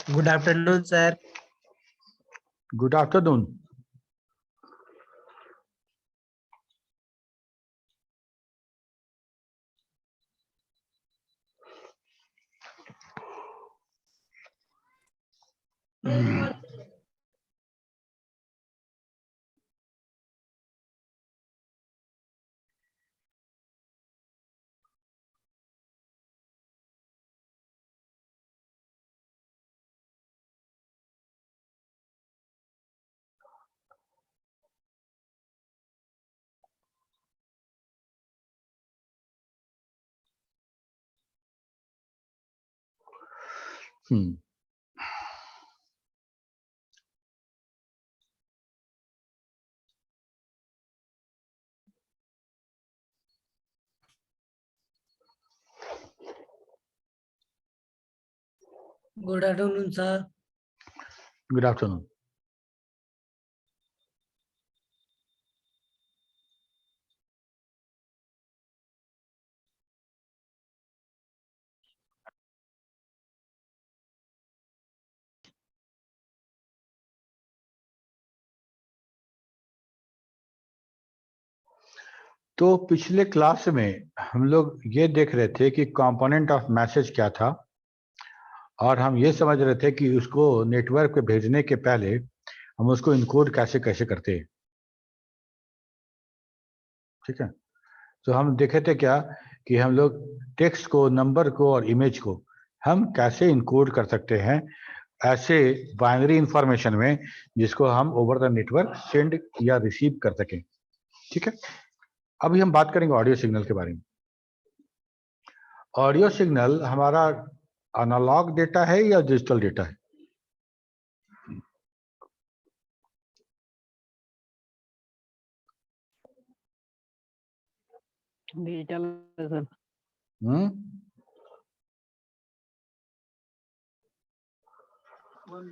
Good afternoon, sir. Good afternoon. Good afternoon, sir. Good afternoon. तो पिछले class में हम लोग ये देख रहे थे कि कंपोनेंट ऑफ मैसेज क्या था, और हम ये समझ रहे थे कि उसको नेटवर्क पे भेजने के पहले हम उसको इनकोड कैसे कैसे करते हैं। ठीक है, तो हम देखे थे क्या कि हम लोग टेक्स्ट को, नंबर को और इमेज को हम कैसे इनकोड कर सकते हैं ऐसे बाइनरी इंफॉर्मेशन में जिसको हम ओवर द नेटवर्क सेंड या रिसीव कर सकें। ठीक है, अभी हम बात करेंगे ऑडियो सिग्नल के बारे में। ऑडियो सिग्नल हमारा एनालॉग डेटा है या डिजिटल डेटा है? Digital sir.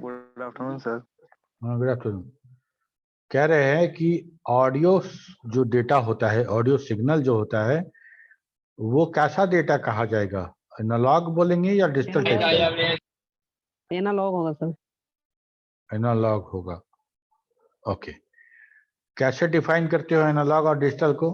Good afternoon sir. हाँ, गुड आफ्टरनून। कह रहे हैं कि ऑडियो जो डेटा होता है, ऑडियो सिग्नल जो होता है, वो कैसा डेटा कहा जाएगा? एनालॉग बोलेंगे या डिजिटल टाइप का? एनालॉग होगा सर। एनालॉग होगा, ओके। कैसे डिफाइन करते हो एनालॉग और डिजिटल को?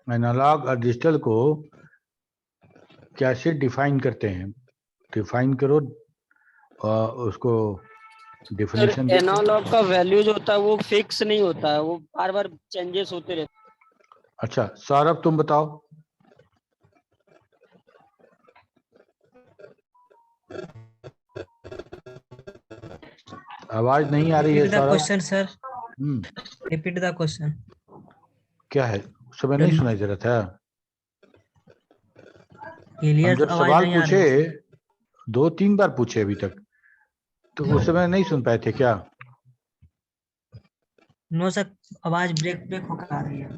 एनालॉग और डिजिटल को कैसे डिफाइन करते हैं? डिफाइन करो और उसको डिफिनेशन। एनालॉग का वैल्यू जो होता है वो फिक्स नहीं होता है, वो बार बार चेंजेस होते रहते हैं। अच्छा, सौरभ तुम बताओ। आवाज नहीं आ रही है Saurabh. Question sir, repeat the question. क्या है? सुबह नहीं सुनाई दे रहा था? हम जब आवाज सवाल नहीं आ रही पूछे है। 2-3 बार पूछे अभी तक, तो उस समय नहीं सुन पाए थे क्या? नो सर, आवाज ब्रेक ब्रेक होकर आ रही है।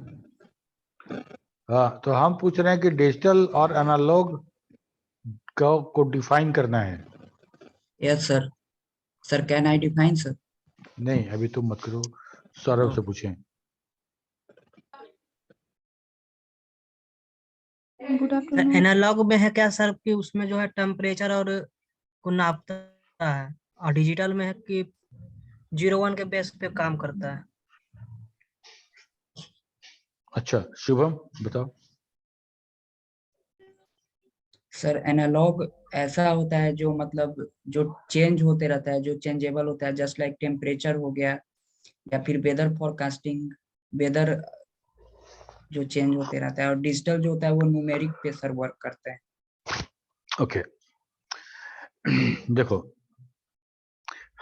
हाँ, तो हम पूछ रहे हैं कि डिजिटल और एनालॉग को डिफाइन करना है। Yes sir. Sir can I define sir? नहीं, अभी तुम मत करो, सौरभ से पूछें। Good afternoon. एनालॉग में है क्या सर कि उसमें जो है टेम्परेचर और को नापता है, और डिजिटल में है कि 0-1 के बेस पे काम करता है। अच्छा, शुभम बताओ। सर एनालॉग ऐसा होता है जो मतलब जो चेंज होते रहता है, जो चेंजेबल होता है, जस्ट लाइक टेम्परेचर हो गया या फिर वेदर फोरकास्टिंग, वेदर जो चेंज होते रहता है। और डिजिटल जो होता है वो न्यूमेरिक पे सर वर्क करते हैं। ओके, देखो,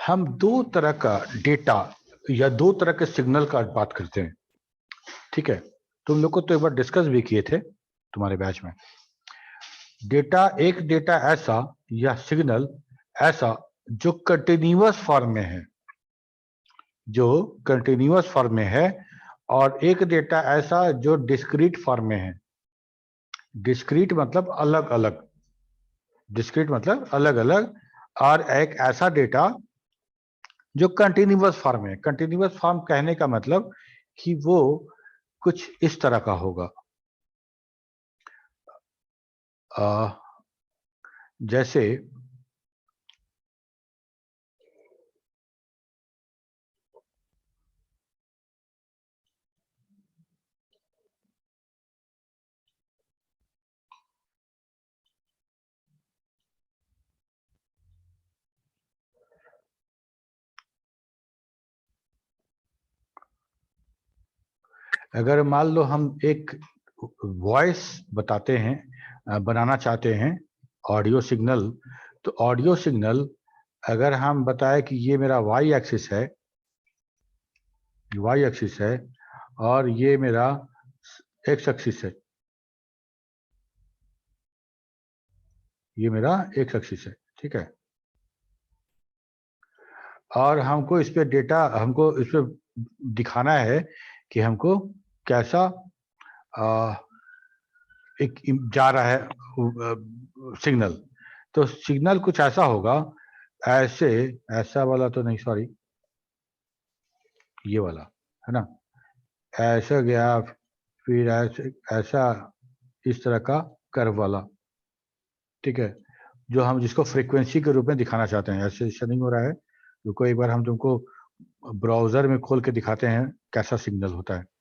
हम दो तरह का डेटा या दो तरह के सिग्नल का बात करते हैं। ठीक है, तुम लोग को तो एक बार डिस्कस भी किए थे तुम्हारे बैच में। डेटा, एक डेटा ऐसा या सिग्नल ऐसा जो कंटिन्यूअस फॉर्म में है, जो कंटिन्यूअस फॉर्म में है, और एक डेटा ऐसा जो डिस्क्रीट फॉर्म में है। डिस्क्रीट मतलब अलग अलग, डिस्क्रीट मतलब अलग अलग, और एक ऐसा डेटा जो कंटिन्यूअस फॉर्म है। कंटिन्यूअस फॉर्म कहने का मतलब कि वो कुछ इस तरह का होगा, जैसे अगर मान लो हम एक वॉइस बताते हैं, बनाना चाहते हैं ऑडियो सिग्नल, तो ऑडियो सिग्नल अगर हम बताए कि ये मेरा वाई एक्सिस है और ये मेरा एक्स एक्सिस है, ये मेरा एक्स एक्सिस है, ठीक है। और हमको इस पे दिखाना है कि हमको कैसा एक जा रहा है सिग्नल। तो सिग्नल कुछ ऐसा होगा, ऐसा वाला तो नहीं, सॉरी, ये वाला है ना, ऐसा गया, फिर ऐसा इस तरह का कर्व वाला, ठीक है, जो हम जिसको फ्रीक्वेंसी के रूप में दिखाना चाहते हैं। ऐसा नहीं हो रहा है, रुको एक बार हम तुमको ब्राउजर में खोल के दिखाते हैं कैसा सिग्नल होता है।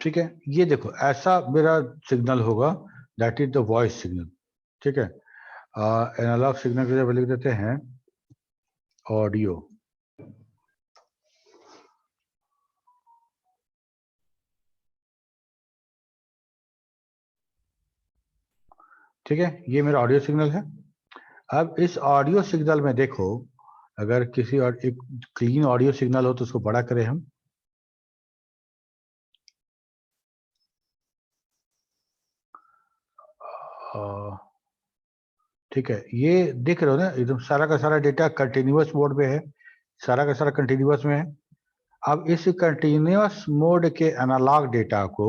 ठीक है, ये देखो ऐसा मेरा सिग्नल होगा, that is the voice signal, ठीक है। एनालॉग सिग्नल के जब लिख देते हैं ऑडियो, ठीक है, ये मेरा ऑडियो सिग्नल है। अब इस ऑडियो सिग्नल में देखो, अगर किसी और एक क्लीन ऑडियो सिग्नल हो तो उसको बड़ा करें हम, ठीक है, ये देख रहे हो ना, एकदम सारा का सारा डेटा कंटिन्यूअस मोड में है, सारा का सारा कंटिन्यूअस में है। अब इस कंटिन्यूअस मोड के एनालॉग डेटा को,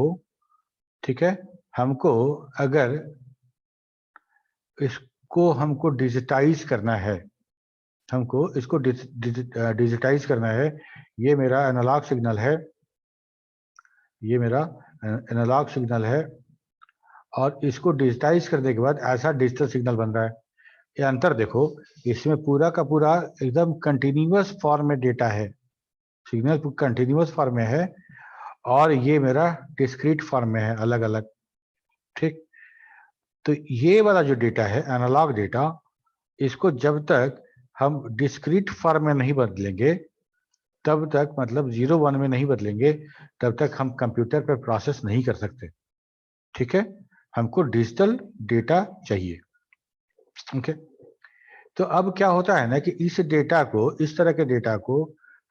ठीक है, हमको अगर हमको डिजिटाइज करना है, हमको इसको डिजिटाइज करना है। ये मेरा एनालॉग सिग्नल है, ये मेरा एनालॉग सिग्नल है, और इसको डिजिटाइज करने के बाद ऐसा डिजिटल सिग्नल बन रहा है। ये अंतर देखो, इसमें पूरा का पूरा एकदम कंटिन्यूअस फॉर्म में डेटा है, सिग्नल कंटिन्यूअस फॉर्म में है, और ये मेरा डिस्क्रीट फॉर्म में है, अलग अलग, ठीक। तो ये वाला जो डेटा है एनालॉग डेटा, इसको जब तक हम डिस्क्रीट फॉर्म में नहीं बदलेंगे, तब तक मतलब 0-1 में नहीं बदलेंगे, तब तक हम कंप्यूटर पर प्रोसेस नहीं कर सकते, ठीक है। हमको डिजिटल डेटा चाहिए, ओके। तो अब क्या होता है ना कि इस डेटा को, इस तरह के डेटा को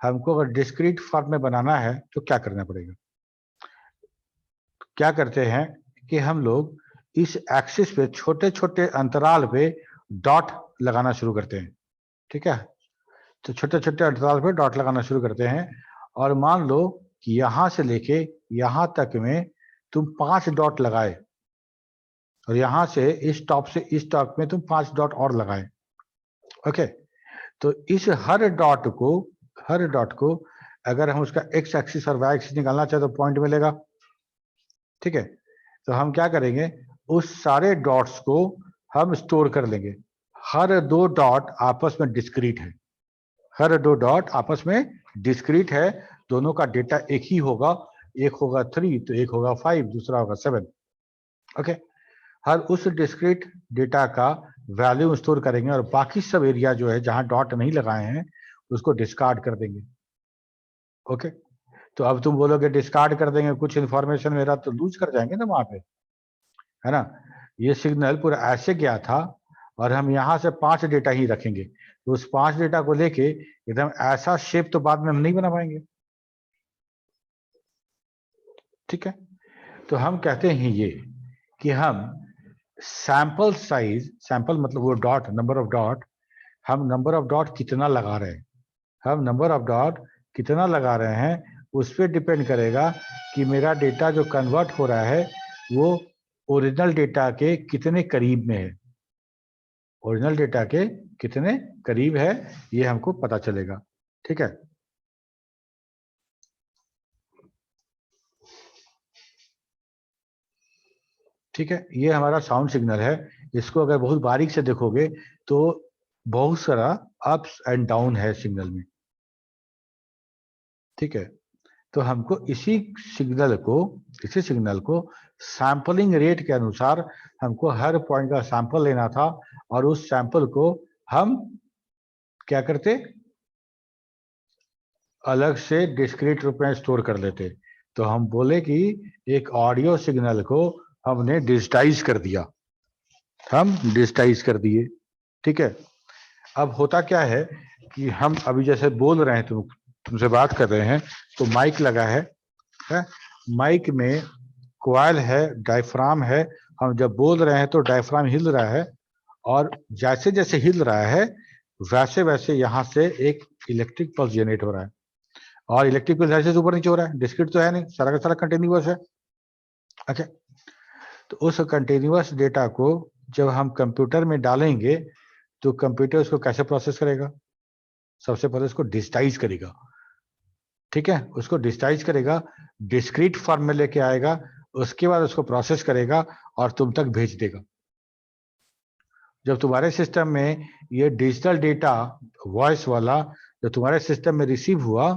हमको अगर डिस्क्रीट फॉर्म में बनाना है तो क्या करना पड़ेगा। क्या करते हैं कि हम लोग इस एक्सिस पे छोटे छोटे अंतराल पे डॉट लगाना शुरू करते हैं, ठीक है। तो छोटे छोटे अंतराल पे डॉट लगाना शुरू करते हैं, और मान लो कि यहां से लेके यहां तक में तुम 5 डॉट लगाए, और यहां से इस टॉप से इस टॉप में तुम 5 डॉट और लगाए। ओके, तो इस हर डॉट को अगर हम उसका एक्स एक्सिस और वाई एक्सिस निकालना चाहे तो पॉइंट मिलेगा। ठीक है, तो हम क्या करेंगे, उस सारे डॉट्स को हम स्टोर कर लेंगे। हर 2 डॉट आपस में डिस्क्रीट है, हर 2 डॉट आपस में डिस्क्रीट है, दोनों का डेटा एक ही होगा, एक होगा 3 तो एक होगा 5, दूसरा होगा 7। ओके, हर उस डिस्क्रीट डेटा का वैल्यू स्टोर करेंगे और बाकी सब एरिया जो है जहां डॉट नहीं लगाए हैं उसको डिस्कार्ड कर देंगे। ओके, तो अब तुम बोलोगे डिस्कार्ड कर देंगे, कुछ इंफॉर्मेशन मेरा तो लूज कर जाएंगे ना वहां पे, है ना। ये सिग्नल पूरा ऐसे गया था और हम यहाँ से 5 डेटा ही रखेंगे, तो उस 5 डेटा को लेके एकदम ऐसा शेप तो बाद में हम नहीं बना पाएंगे। ठीक है, तो हम कहते हैं ये कि हम सैंपल साइज, सैंपल मतलब वो डॉट, नंबर ऑफ डॉट, हम नंबर ऑफ डॉट कितना लगा रहे हैं, हम नंबर ऑफ डॉट कितना लगा रहे हैं उस पर डिपेंड करेगा कि मेरा डेटा जो कन्वर्ट हो रहा है वो ओरिजिनल डेटा के कितने करीब में है, ओरिजिनल डेटा के कितने करीब है ये हमको पता चलेगा। ठीक है, ठीक है, ये हमारा साउंड सिग्नल है। इसको अगर बहुत बारीक से देखोगे तो बहुत सारा अप्स एंड डाउन है सिग्नल में। ठीक है, तो हमको इसी सिग्नल को सैंपलिंग रेट के अनुसार हमको हर पॉइंट का सैंपल लेना था और उस सैंपल को हम क्या करते, अलग से डिस्क्रीट रूप में स्टोर कर लेते। तो हम बोले कि एक ऑडियो सिग्नल को हमने डिजिटाइज कर दिया, हम डिजिटाइज कर दिए। ठीक है, अब होता क्या है कि हम अभी जैसे बोल रहे हैं, तुमसे बात कर रहे हैं तो माइक लगा है? माइक में कॉइल है, डायफ्राम है, हम जब बोल रहे हैं तो डायफ्राम हिल रहा है और जैसे जैसे हिल रहा है वैसे वैसे यहाँ से एक इलेक्ट्रिक पल्स जनरेट हो रहा है और इलेक्ट्रिक पल्स ऐसे ऊपर नीचे हो रहा है, डिस्क्रीट तो है नहीं, सारा का सारा कंटिन्यूअस है। अच्छा, तो उस कंटिन्यूअस डेटा को जब हम कंप्यूटर में डालेंगे तो कंप्यूटर उसको कैसे प्रोसेस करेगा, सबसे पहले उसको डिजिटाइज करेगा। ठीक है, उसको डिजिटाइज करेगा, डिस्क्रीट फॉर्म में लेके आएगा, उसके बाद उसको प्रोसेस करेगा और तुम तक भेज देगा। जब तुम्हारे सिस्टम में ये डिजिटल डेटा वॉइस वाला जब तुम्हारे सिस्टम में रिसीव हुआ,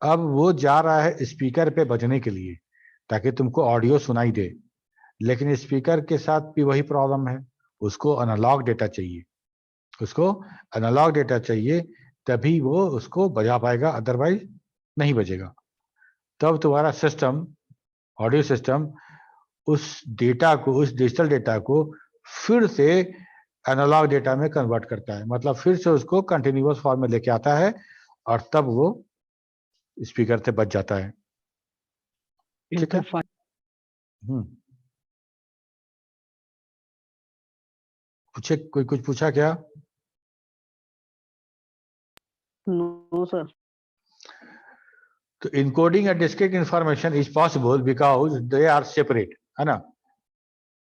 अब वो जा रहा है स्पीकर पे बजने के लिए ताकि तुमको ऑडियो सुनाई दे, लेकिन स्पीकर के साथ भी वही प्रॉब्लम है, उसको एनालॉग डेटा चाहिए, उसको एनालॉग डेटा चाहिए तभी वो उसको बजा पाएगा, अदरवाइज नहीं बजेगा। तब तुम्हारा सिस्टम, ऑडियो सिस्टम उस डेटा को, उस डिजिटल डेटा को फिर से एनालॉग डेटा में कन्वर्ट करता है, मतलब फिर से उसको कंटिन्यूअस फॉर्म में लेके आता है और तब वो स्पीकर से बच जाता है। ठीक है, पूछे, कोई कुछ पूछा क्या? No sir. तो encoding a discrete information is possible because they are separate, है ना,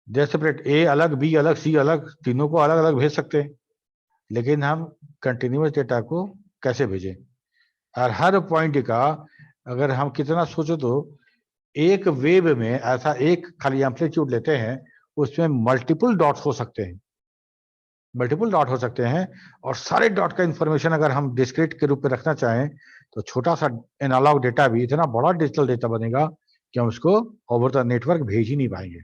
दे सेपरेट, ए अलग, बी अलग, सी अलग, तीनों को अलग अलग भेज सकते हैं, लेकिन हम कंटिन्यूअस डेटा को कैसे भेजें? और हर पॉइंट का अगर हम कितना सोचो तो एक वेव में ऐसा एक खाली एम्पलीट्यूड लेते हैं उसमें मल्टीपल डॉट्स हो सकते हैं, मल्टीपल डॉट हो सकते हैं और सारे डॉट का इंफॉर्मेशन अगर हम डिस्क्रीट के रूप में रखना चाहें तो छोटा सा एनालॉग डेटा भी इतना बड़ा डिजिटल डेटा बनेगा कि हम उसको ओवर द नेटवर्क भेज ही नहीं पाएंगे।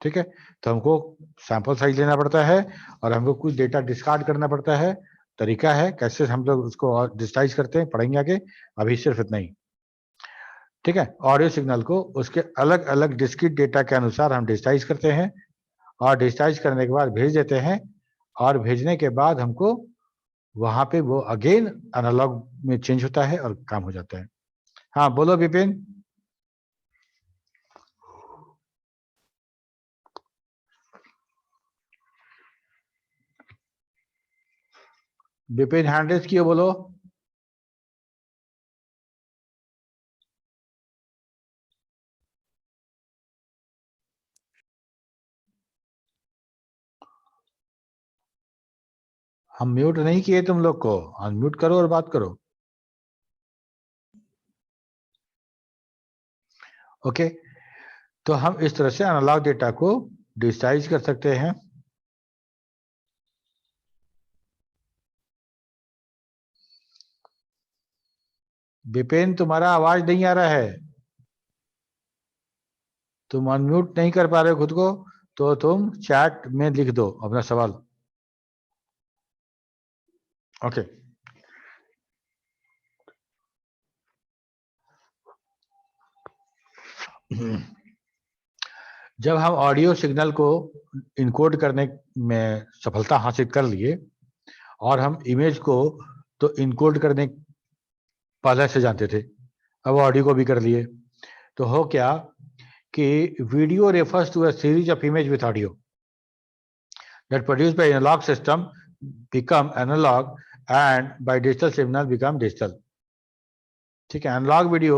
ठीक है, तो हमको सैंपल साइज लेना पड़ता है और हमको कुछ डेटा डिस्कार्ड करना पड़ता है, तरीका है कैसे हम लोग उसको डिजिटाइज करते हैं, पढ़ेंगे आगे, अभी सिर्फ इतना ही। ठीक है, ऑडियो सिग्नल को उसके अलग अलग डिस्क्रीट डेटा के अनुसार हम डिजिटाइज करते हैं और डिजिटाइज करने के बाद भेज देते हैं और भेजने के बाद हमको वहां पे वो अगेन एनालॉग में चेंज होता है और काम हो जाता है। हाँ बोलो विपिन। विपिन हैंड रेज किए, बोलो। हम म्यूट नहीं किए तुम लोग को, अनम्यूट करो और बात करो। ओके, तो हम इस तरह से एनालॉग डेटा को डिजिटाइज कर सकते हैं। विपिन, तुम्हारा आवाज नहीं आ रहा है, तुम अनम्यूट नहीं कर पा रहे हो खुद को, तो तुम चैट में लिख दो अपना सवाल। ओके, जब हम ऑडियो सिग्नल को इनकोड करने में सफलता हासिल कर लिए और हम इमेज को तो इनकोड करने पहले से जानते थे, अब ऑडियो को भी कर लिए, तो हो क्या कि video refers to a series of image with audio that produced by analog system become analog and by digital signal become digital. ठीक है, analog video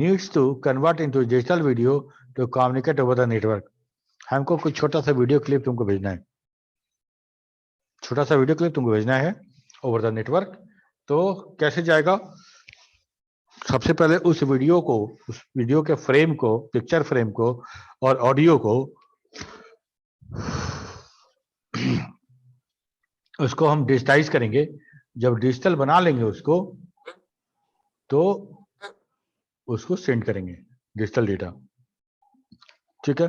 needs to convert into digital video to communicate over the network. हमको कुछ छोटा सा video clip तुमको भेजना है, छोटा सा वीडियो क्लिप तुमको भेजना है ओवर द नेटवर्क। तो कैसे जाएगा? सबसे पहले उस वीडियो के फ्रेम को, पिक्चर फ्रेम को और ऑडियो को उसको हम डिजिटाइज करेंगे। जब डिजिटल बना लेंगे उसको, तो उसको सेंड करेंगे डिजिटल डेटा। ठीक है,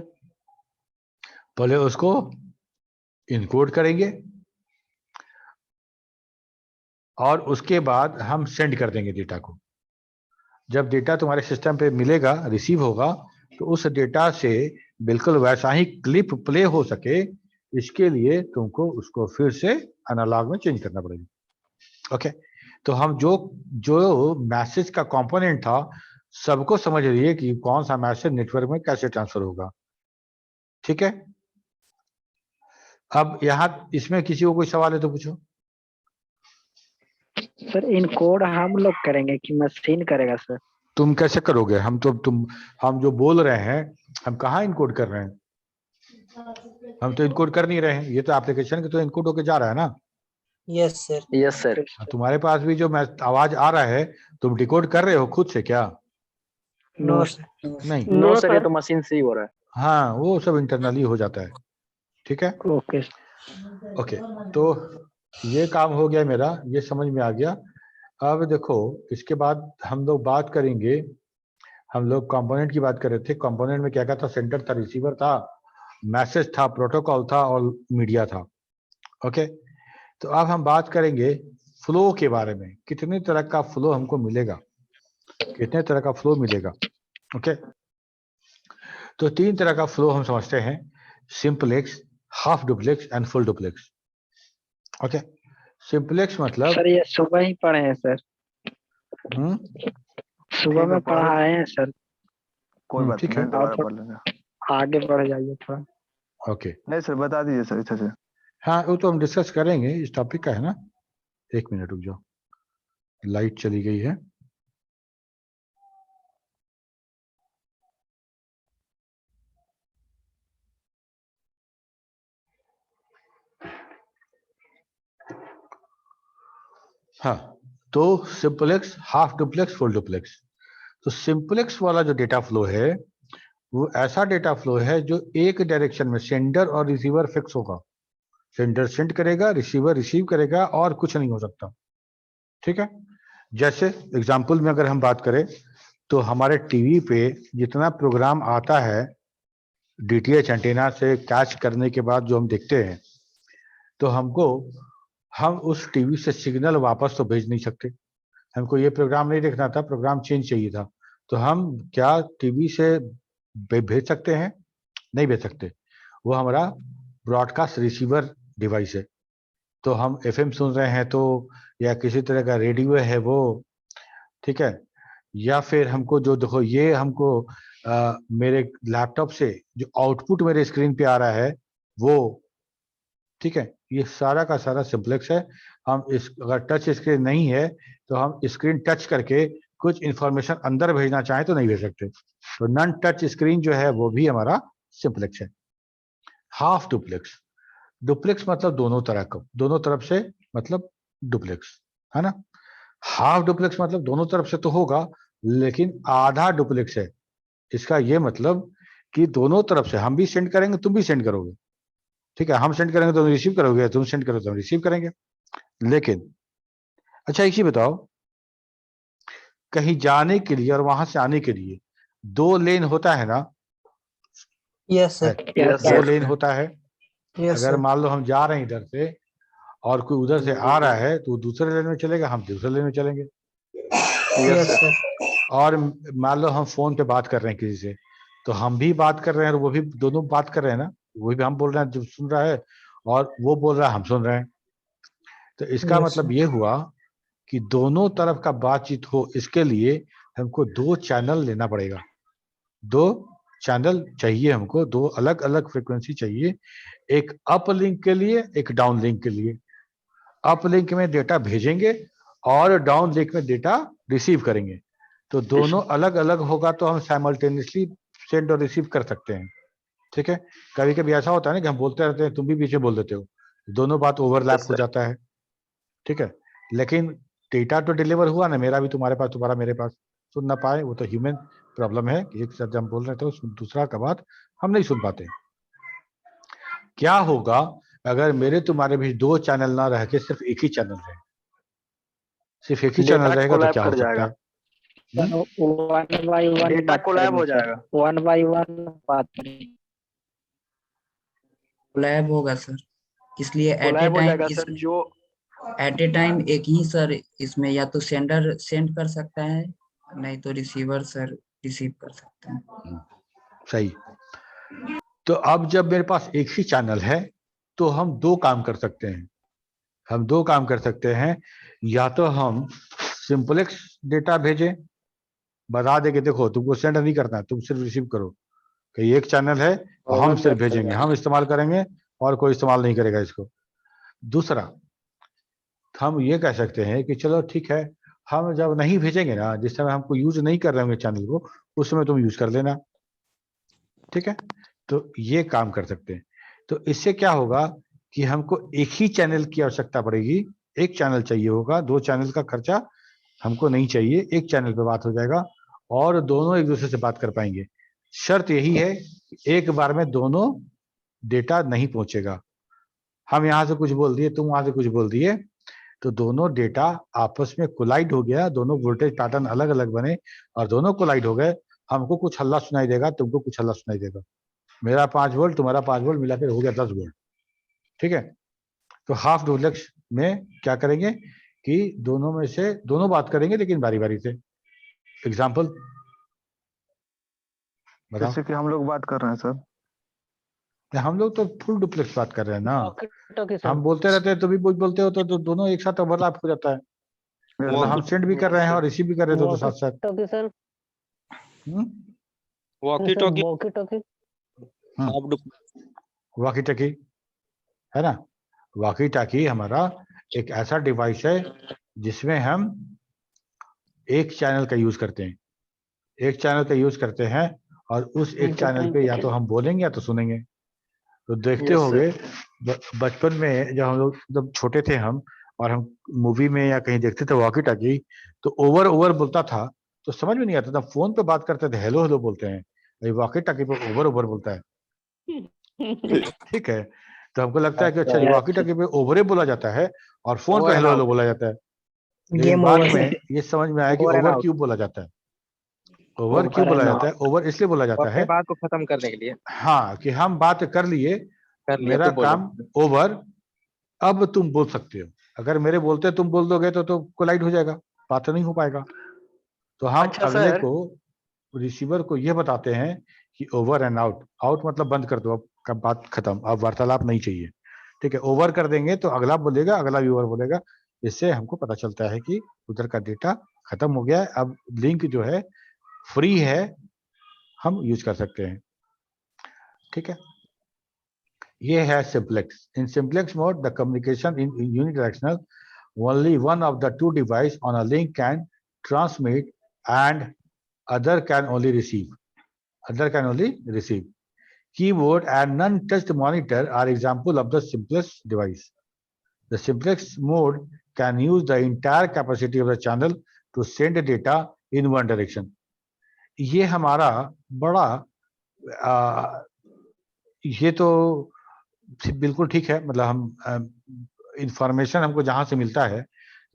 पहले उसको इनकोड करेंगे और उसके बाद हम सेंड कर देंगे डेटा को। जब डेटा तुम्हारे सिस्टम पे मिलेगा, रिसीव होगा, तो उस डेटा से बिल्कुल वैसा ही क्लिप प्ले हो सके, इसके लिए तुमको उसको फिर से एनालॉग में चेंज करना पड़ेगा। ओके, तो हम जो मैसेज का कंपोनेंट था सबको समझ रही कि कौन सा मैसेज नेटवर्क में कैसे ट्रांसफर होगा। ठीक है, अब यहाँ इसमें किसी को कोई सवाल है तो पूछो। सर इनकोड हम लोग करेंगे कि मशीन करेगा सर? तुम कैसे करोगे? हम जो बोल रहे हैं, हम कहाँ इनकोड कर रहे हैं? हम तो इनकोड कर नहीं रहे हैं, ये तो एप्लीकेशन के तो इनकोड होके जा रहा है ना। Yes sir. Yes sir. तुम्हारे पास भी जो आवाज आ रहा है, तुम डिकोड कर रहे हो खुद से क्या? No sir. नहीं, नो सर, ये तो मशीन से ही हो रहा है। हाँ, वो सब इंटरनली हो जाता है। ठीक है, ओके ओके, तो ये काम हो गया मेरा, ये समझ में आ गया। अब देखो, इसके बाद हम लोग बात करेंगे, हम लोग कंपोनेंट की बात कर रहे थे। कंपोनेंट में क्या क्या था? सेंटर था, रिसीवर था, मैसेज था, प्रोटोकॉल था और मीडिया था। ओके, तो अब हम बात करेंगे फ्लो के बारे में। कितने तरह का फ्लो हमको मिलेगा, कितने तरह का फ्लो मिलेगा। ओके, तो 3 तरह का फ्लो हम समझते हैं: simplex, half duplex and full duplex. Okay, simplex मतलब सर, ये सुबह ही पढ़े हैं सर, सुबह में पढ़ाए हैं सर। कोई बात ठीक है, नहीं, दोबारा पढ़ लेंगे। आगे बढ़ जाइए थोड़ा। ओके, नहीं सर, बता दीजिए सर अच्छे से। हाँ, वो तो हम डिस्कस करेंगे, इस टॉपिक का है ना। 1 मिनट रुक जाओ, लाइट चली गई है। हाँ, तो simplex, half duplex, full duplex. तो सिंपलेक्स वाला जो डेटा फ्लो है, वो ऐसा डेटा फ्लो है जो एक डायरेक्शन में सेंडर और रिसीवर फिक्स होगा। सेंडर सेंड करेगा, रिसीवर रिसीव करेगा और कुछ नहीं हो सकता। ठीक है, जैसे एग्जाम्पल में अगर हम बात करें, तो हमारे टीवी पे जितना प्रोग्राम आता है डीटीएच एंटीना से कैच करने के बाद जो हम देखते हैं, तो हम उस टीवी से सिग्नल वापस तो भेज नहीं सकते। हमको ये प्रोग्राम नहीं देखना था, प्रोग्राम चेंज चाहिए था, तो हम क्या टीवी से भेज सकते हैं? नहीं भेज सकते। वो हमारा ब्रॉडकास्ट रिसीवर डिवाइस है। तो हम एफएम सुन रहे हैं तो, या किसी तरह का रेडियो है वो, ठीक है, या फिर हमको जो देखो ये हमको मेरे लैपटॉप से जो आउटपुट मेरे स्क्रीन पे आ रहा है वो, ठीक है, ये सारा का सारा सिंपलेक्स है। हम अगर टच स्क्रीन नहीं है तो हम स्क्रीन टच करके कुछ इंफॉर्मेशन अंदर भेजना चाहें तो नहीं भेज सकते। तो नॉन टच स्क्रीन जो है वो भी हमारा सिंपलेक्स है। हाफ डुप्लेक्स, डुप्लेक्स मतलब दोनों तरफ से मतलब डुप्लेक्स, है ना। हाफ डुप्लेक्स मतलब दोनों तरफ से तो होगा लेकिन आधा डुप्लेक्स है। इसका ये मतलब कि दोनों तरफ से हम भी सेंड करेंगे, तुम भी सेंड करोगे, ठीक है। हम सेंड करेंगे तो तुम रिसीव करोगे, तुम सेंड करोगे तो हम रिसीव करेंगे। लेकिन अच्छा एक चीज बताओ, कहीं जाने के लिए और वहां से आने के लिए 2 लेन होता है ना? यस है, सर। Yes 2 sir. लेन होता है। यस अगर सर। मान लो हम जा रहे हैं इधर से और कोई उधर से आ रहा है तो वो दूसरे लेन में चलेगा, हम दूसरे लेन में चलेंगे। Yes sir. और मान लो हम फोन पे बात कर रहे हैं किसी से, तो हम भी बात कर रहे हैं और वो भी, दोनों बात कर रहे हैं ना, वो भी हम बोल रहे हैं, जो सुन रहा है और वो बोल रहा है, हम सुन रहे हैं। तो इसका Yes, मतलब sir. ये हुआ कि दोनों तरफ का बातचीत हो, इसके लिए हमको 2 चैनल लेना पड़ेगा। 2 चैनल चाहिए हमको, 2 अलग अलग फ्रीक्वेंसी चाहिए, एक अप लिंक के लिए, एक डाउन लिंक के लिए। अप लिंक में डेटा भेजेंगे और डाउन लिंक में डेटा रिसीव करेंगे। तो दोनों अलग अलग होगा तो हम साइमल्टेनियसली सेंड और रिसीव कर सकते हैं, ठीक है। कभी कभी ऐसा होता है ना कि हम बोलते रहते हैं, तुम भी पीछे बोल देते हो, दोनों बात ओवरलैप हो जाता है, ठीक है। लेकिन डेटा तो डिलीवर हुआ ना, मेरा भी तुम्हारे पास, तुम्हारा मेरे पास, सुन ना पाए, वो तो ह्यूमन प्रॉब्लम है कि एक साथ हम बोल रहे थे दूसरा का बात हम नहीं सुन पाते। क्या होगा अगर मेरे तुम्हारे बीच 2 चैनल ना रह के सिर्फ एक ही चैनल रहे? सिर्फ एक ही चैनल डेटा रहेगा तो कोलैप क्या हो कर सकता जाएगा। है? वन बाई वन डेटा बात कोलैप हो करेंगे सर, जाएगा। 1 बाई 1 बात करेंगे। कोलैब होगा सर, इसलिए कोलैब हो जाएगा सर। जो एट ए टाइम एक ही सर इसमें या तो सेंडर सेंड कर सकता है, नहीं तो रिसीवर सर रिसीव कर सकता है। सही। तो अब जब मेरे पास एक ही चैनल है तो हम 2 काम कर सकते हैं। हम 2 काम कर सकते हैं, या तो हम सिंपलेक्स डेटा भेजें, बता दे कि देखो तुमको सेंड नहीं करना है, तुम सिर्फ रिसीव करो, कि एक चैनल है और हम सिर्फ भेजेंगे, हम इस्तेमाल करेंगे और कोई इस्तेमाल नहीं करेगा इसको। दूसरा, हम ये कह सकते हैं कि चलो ठीक है, हम जब नहीं भेजेंगे ना, जिस समय हमको यूज नहीं कर रहे होंगे चैनल को, उस समय तुम यूज कर लेना, ठीक है। तो ये काम कर सकते हैं। तो इससे क्या होगा कि हमको एक ही चैनल की आवश्यकता पड़ेगी, एक चैनल चाहिए होगा, 2 चैनल का खर्चा हमको नहीं चाहिए, एक चैनल पे बात हो जाएगा और दोनों एक दूसरे से बात कर पाएंगे। शर्त यही है कि एक बार में दोनों डेटा नहीं पहुंचेगा। हम यहां से कुछ बोल दिए, तुम वहां से कुछ बोल दिए, तो दोनों डेटा आपस में कोलाइड हो गया, दोनों वोल्टेज पैटर्न अलग अलग बने और दोनों कोलाइड हो गए। हमको कुछ हल्ला सुनाई देगा, तुमको कुछ हल्ला सुनाई देगा, मेरा 5 वोल्ट तुम्हारा 5 वोल्ट मिलाकर हो गया 10 वोल्ट, ठीक है। तो हाफ डुप्लेक्स में क्या करेंगे कि दोनों में से दोनों बात करेंगे लेकिन बारी बारी से। एग्जाम्पल बताओ। जैसे कि हम लोग बात कर रहे हैं सर। हम लोग तो फुल डुप्लेक्स बात कर रहे हैं ना, टॉकी सर। हम बोलते रहते हैं, तुम भी कुछ बोलते हो तो दोनों एक साथ ओवरलैप हो जाता है। मतलब हम सेंड भी कर रहे हैं और रिसीव भी कर रहे थे तो साथ साथ। Talkie sir. Hmm, walkie talkie. Walkie talkie है ना। वॉकी टॉकी हमारा एक ऐसा डिवाइस है जिसमें हम एक चैनल का यूज करते हैं, एक चैनल का यूज करते हैं और उस एक चैनल पे या तो हम बोलेंगे या तो सुनेंगे। तो देखते होंगे बचपन में जब हम लोग जब छोटे थे हम, और हम मूवी में या कहीं देखते थे वॉकी टॉकी, तो ओवर ओवर बोलता था तो समझ में नहीं आता था। फोन पे बात करते थे, हेलो हेलो बोलते हैं, वॉकी टॉकी पे ओवर ओवर बोलता है, ठीक है। तो हमको लगता है कि अच्छा वॉकी टॉकी पे ओवरे बोला जाता है और फोन पे हेलो हेलो बोला जाता है। लेकिन गेम बाद ओवर। में ये समझ में आया कि ओवर क्यों बोला जाता है। ओवर क्यों बोला जाता है? ओवर इसलिए बोला जाता है, बात को खत्म करने के लिए हाँ, कि हम बात कर लिए, कर लिया मेरा तो बोलो। काम ओवर, अब तुम बोल सकते हो। अगर मेरे बोलते तुम बोल दोगे तो कोलाइड हो जाएगा, बात नहीं हो पाएगा। तो हम अच्छा अगले सर। को, रिसीवर को ये बताते हैं कि ओवर एंड आउट। आउट मतलब बंद कर दो, अब का बात खत्म, अब वार्तालाप नहीं चाहिए, ठीक है। ओवर कर देंगे तो अगला बोलेगा, अगला व्यूअर बोलेगा, इससे हमको पता चलता है कि उधर का डेटा खत्म हो गया है, अब लिंक जो है फ्री है, हम यूज कर सकते हैं, ठीक है। ये है simplex. In simplex mode the communication in unidirectional, only one of the two device on a link can transmit and other can only receive. Keyboard and non-touched monitor are example of the simplest device. The simplex mode can use the entire capacity of the channel to send data in one direction. ये हमारा बड़ा ये तो बिल्कुल ठीक है, मतलब हम इंफॉर्मेशन हमको जहां से मिलता है,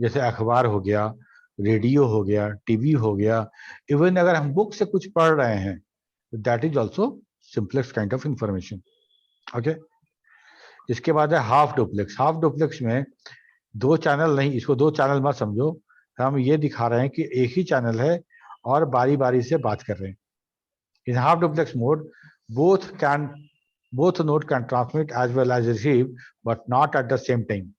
जैसे अखबार हो गया, रेडियो हो गया, टीवी हो गया, इवन अगर हम बुक से कुछ पढ़ रहे हैं, that is also simplex kind of information. Okay, इसके बाद है हाफ डुप्लेक्स। हाफ डुप्लेक्स में दो चैनल नहीं, इसको दो चैनल मत समझो, हम ये दिखा रहे हैं कि एक ही चैनल है और बारी बारी से बात कर रहे हैं। In half duplex mode both node can transmit as well as receive, but not at the same time.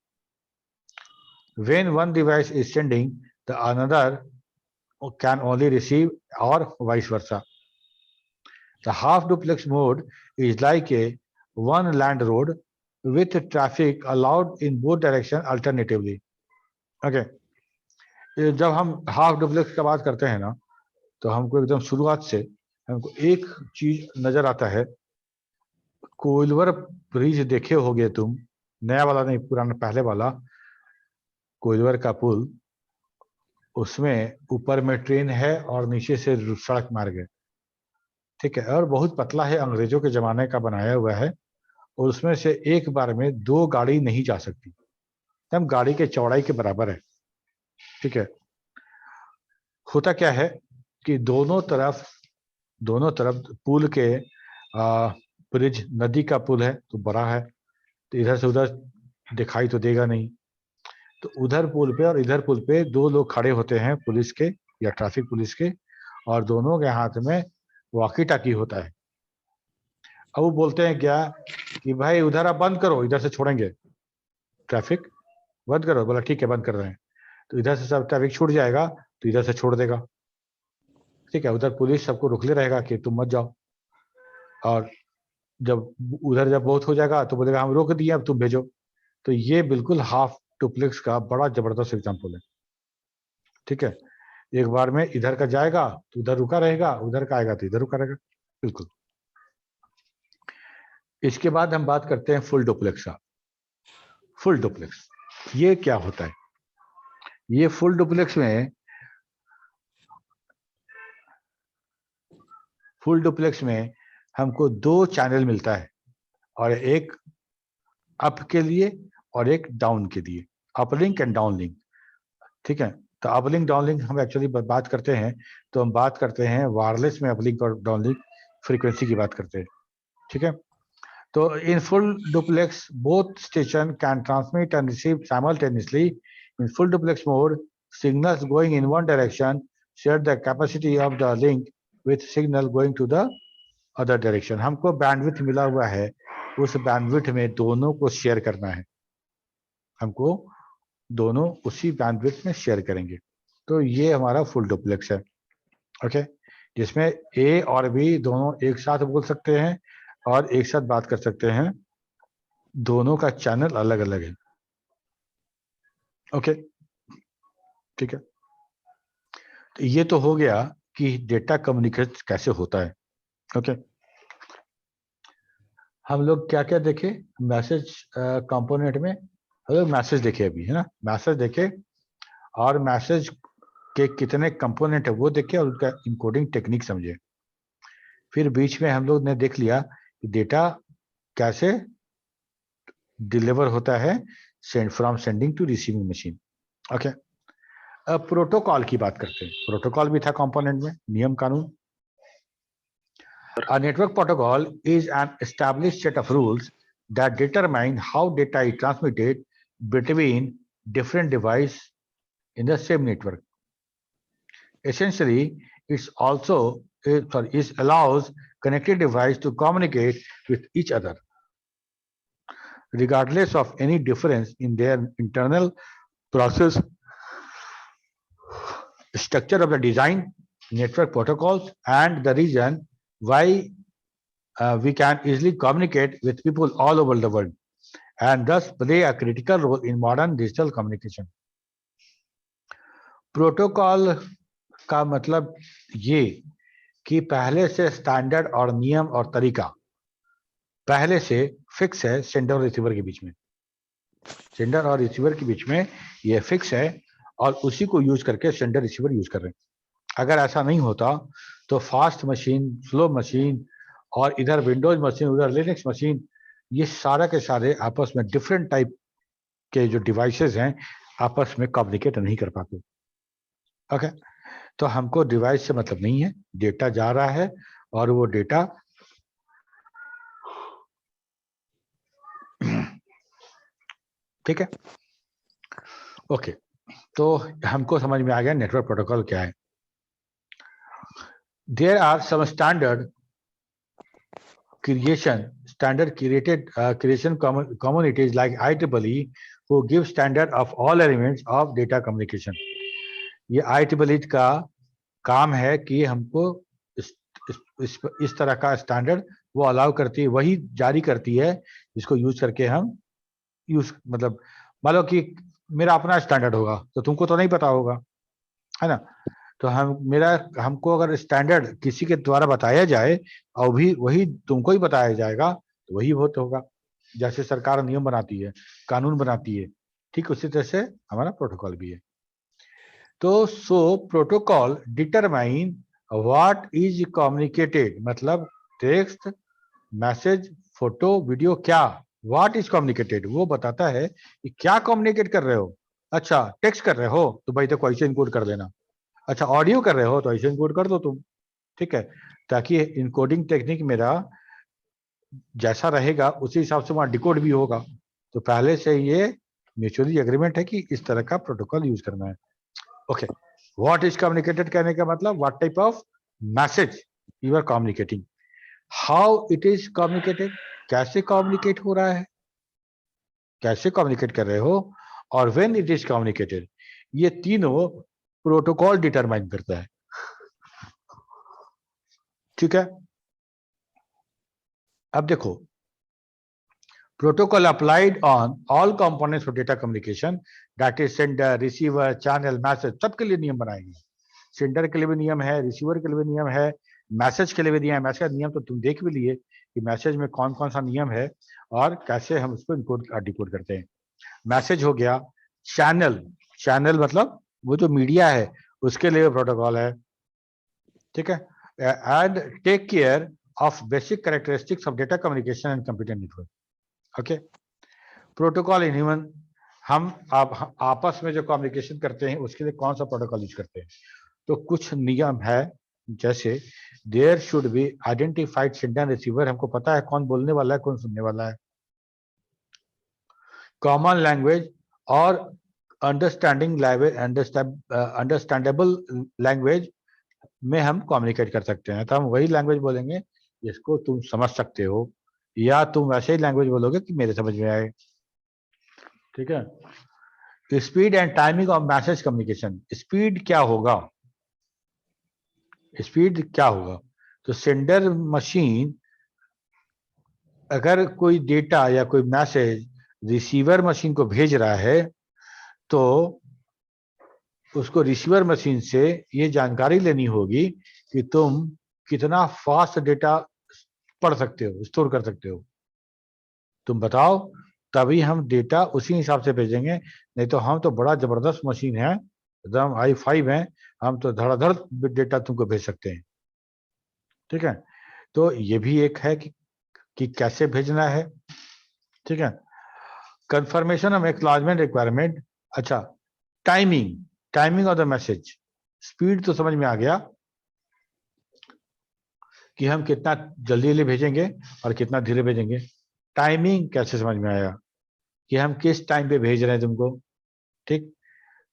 When one device is sending, the another can only receive, or vice versa. The half duplex mode is like a one land road with traffic allowed in both directions alternatively. Okay, जब हम half duplex की बात करते हैं ना, तो हमको एकदम शुरुआत से हमको एक चीज नजर आता है। कोइलवर ब्रिज देखे होगे तुम, नया वाला नहीं, पुराना पहले वाला कोइलवर का पुल, उसमें ऊपर में ट्रेन है और नीचे से सड़क मार्ग है, ठीक है, और बहुत पतला है, अंग्रेजों के जमाने का बनाया हुआ है, और उसमें से एक बार में दो गाड़ी नहीं जा सकती, तब गाड़ी के चौड़ाई के बराबर है, ठीक है। होता क्या है कि दोनों तरफ पुल के ब्रिज, नदी का पुल है तो बड़ा है, तो इधर से उधर दिखाई तो देगा नहीं, तो उधर पुल पे और इधर पुल पे दो लोग खड़े होते हैं पुलिस के या ट्रैफिक पुलिस के, और दोनों के हाथ में वॉकी टाकी होता है। अब वो बोलते हैं क्या कि भाई उधर आप बंद करो, इधर से छोड़ेंगे, ट्रैफिक बंद करो। बोला ठीक है, बंद कर रहे हैं, तो इधर से सब ट्रैफिक छूट जाएगा तो इधर से छोड़ देगा, ठीक है। उधर पुलिस सबको रोकले रहेगा कि तुम मत जाओ, और जब उधर जब बहुत हो जाएगा तो बोलेगा हम रोक दिए, अब तुम भेजो। तो ये बिल्कुल हाफ डुप्लेक्स का बड़ा जबरदस्त एग्जाम्पल है, ठीक है। एक बार में इधर का जाएगा तो उधर रुका रहेगा, उधर का आएगा तो इधर रुका रहेगा, बिल्कुल। इसके बाद हम बात करते हैं फुल डुप्लेक्स का। फुल डुप्लेक्स ये क्या होता है? ये फुल डुप्लेक्स में हमको दो चैनल मिलता है, और एक अप के लिए और एक डाउन के लिए, अपलिंक एंड डाउनलिंक, ठीक है। तो अपलिंक डाउनलिंक हम एक्चुअली बात करते हैं, तो हम बात करते हैं वायरलेस में अपलिंक और डाउनलिंक फ्रीक्वेंसी की बात करते हैं, ठीक है। तो in full duplex both station can transmit and receive simultaneously. In full duplex mode signals going in one direction share the capacity of the link with signal going to the other direction. हमको bandwidth मिला हुआ है, उस bandwidth में दोनों को share करना है, हमको दोनों उसी बैंडविड्थ में शेयर करेंगे। तो ये हमारा फुल डुप्लेक्स है, ओके, जिसमें ए और बी दोनों एक साथ बोल सकते हैं और एक साथ बात कर सकते हैं, दोनों का चैनल अलग अलग है, ओके, ठीक है। तो ये तो हो गया कि डेटा कम्युनिकेट कैसे होता है, ओके। हम लोग क्या क्या देखे मैसेज कंपोनेंट में? हम लोग मैसेज देखे अभी, है ना, मैसेज देखे, और मैसेज के कितने कंपोनेंट है वो देखे, और उनका इनकोडिंग टेक्निक समझे। फिर बीच में हम लोग ने देख लिया कि डेटा कैसे डिलीवर होता है from sending to receiving machine, okay. अब प्रोटोकॉल की बात करते हैं। प्रोटोकॉल भी था कंपोनेंट में, नियम कानून। A network protocol is an established set of rules that determine how data is transmitted between different devices in the same network. Essentially, it allows connected devices to communicate with each other, regardless of any difference in their internal process structure of the design, network protocols, and the reason why we can easily communicate with people all over the world, and thus play a critical role in modern digital communication. Protocol का मतलब ये कि पहले से standard और नियम और तरीका पहले से फिक्स है सेंडर और रिसीवर के बीच में, सेंडर और रिसीवर के बीच में ये फिक्स है और उसी को यूज करके सेंडर रिसीवर यूज कर रहे हैं। अगर ऐसा नहीं होता तो फास्ट मशीन, स्लो मशीन और इधर विंडोज मशीन, उधर लिनक्स मशीन, ये सारा के सारे आपस में डिफरेंट टाइप के जो डिवाइसेस हैं आपस में कम्युनिकेट नहीं कर पाते। ओके, तो हमको डिवाइस से मतलब नहीं है, डेटा जा रहा है और वो डेटा ठीक है। ओके, तो हमको समझ में आ गया नेटवर्क प्रोटोकॉल क्या है। There are some standard creation communities like IEEE who give standard of all elements of data communication. ये IEEE का काम है कि हमको इस तरह का स्टैंडर्ड वो अलाउ करती है, वही जारी करती है जिसको यूज करके हम यूज, मतलब मान लो कि मेरा अपना स्टैंडर्ड होगा तो तुमको तो नहीं पता होगा, है ना। तो हमको अगर स्टैंडर्ड किसी के द्वारा बताया जाए और भी वही तुमको ही बताया जाएगा तो वही बहुत होगा। जैसे सरकार नियम बनाती है, कानून बनाती है, ठीक उसी तरह से हमारा प्रोटोकॉल भी है। तो so protocol determine what is communicated, मतलब टेक्स्ट, मैसेज, फोटो, वीडियो, क्या व्हाट इज कम्युनिकेटेड वो बताता है कि क्या कम्युनिकेट कर रहे हो। अच्छा, टेक्स्ट कर रहे हो तो भाई देखो ऐसे इनकोड कर देना। अच्छा, ऑडियो कर रहे हो तो ऐसे इनकोड कर दो तुम, ठीक है, ताकि इनकोडिंग टेक्निक मेरा जैसा रहेगा उसी हिसाब से वहां डिकोड भी होगा। तो पहले से ये म्यूचुअली एग्रीमेंट है कि इस तरह का प्रोटोकॉल यूज करना है। ओके, व्हाट इज कम्युनिकेटेड कहने का मतलब what type of message you are communicating, how it is communicated, कैसे कम्युनिकेट हो रहा है, कैसे कम्युनिकेट कर रहे हो, और व्हेन इट इज कम्युनिकेटेड, ये तीनों प्रोटोकॉल डिटरमाइन करता है। ठीक है, अब देखो, protocol applied on all components of data communication, that is sender, receiver, channel, message, सबके लिए नियम बनाएंगे। सेंडर के लिए भी नियम है, रिसीवर के लिए भी नियम है, मैसेज के लिए भी नियम है। मैसेज नियम तो तुम देख भी लिए कि मैसेज में कौन कौन सा नियम है और कैसे हम उसको इनकोड डिकोड करते हैं। मैसेज हो गया। चैनल, चैनल मतलब वो जो मीडिया है उसके लिए प्रोटोकॉल है, ठीक है। And take care of basic characteristics of data communication and computer network. Okay, protocol in human, हम आपस में जो कम्युनिकेशन करते हैं उसके लिए कौन सा प्रोटोकॉल यूज करते हैं। तो कुछ नियम है, जैसे there should be identified sender receiver, हमको पता है कौन बोलने वाला है कौन सुनने वाला है। कॉमन लैंग्वेज और अंडरस्टैंडेबल लैंग्वेज में हम कम्युनिकेट कर सकते हैं। तो हम वही लैंग्वेज बोलेंगे जिसको तुम समझ सकते हो, या तुम वैसे ही लैंग्वेज बोलोगे कि मेरे समझ में आए, ठीक है। Speed and timing of message communication, speed क्या होगा, स्पीड क्या होगा। तो सेंडर मशीन अगर कोई डेटा या कोई मैसेज रिसीवर मशीन को भेज रहा है तो उसको रिसीवर मशीन से ये जानकारी लेनी होगी कि तुम कितना फास्ट डेटा पढ़ सकते हो, स्टोर कर सकते हो, तुम बताओ, तभी हम डेटा उसी हिसाब से भेजेंगे। नहीं तो हम तो बड़ा जबरदस्त मशीन है, एकदम i5 है, हम तो धड़ाधड़ डेटा तुमको भेज सकते हैं, ठीक है। तो ये भी एक है कि कैसे भेजना है, ठीक है। Confirmation of acknowledgement requirement. अच्छा, timing, timing of the message, speed तो समझ में आ गया कि हम कितना जल्दी भेजेंगे और कितना धीरे भेजेंगे। टाइमिंग कैसे समझ में आया कि हम किस टाइम पे भेज रहे हैं तुमको, ठीक।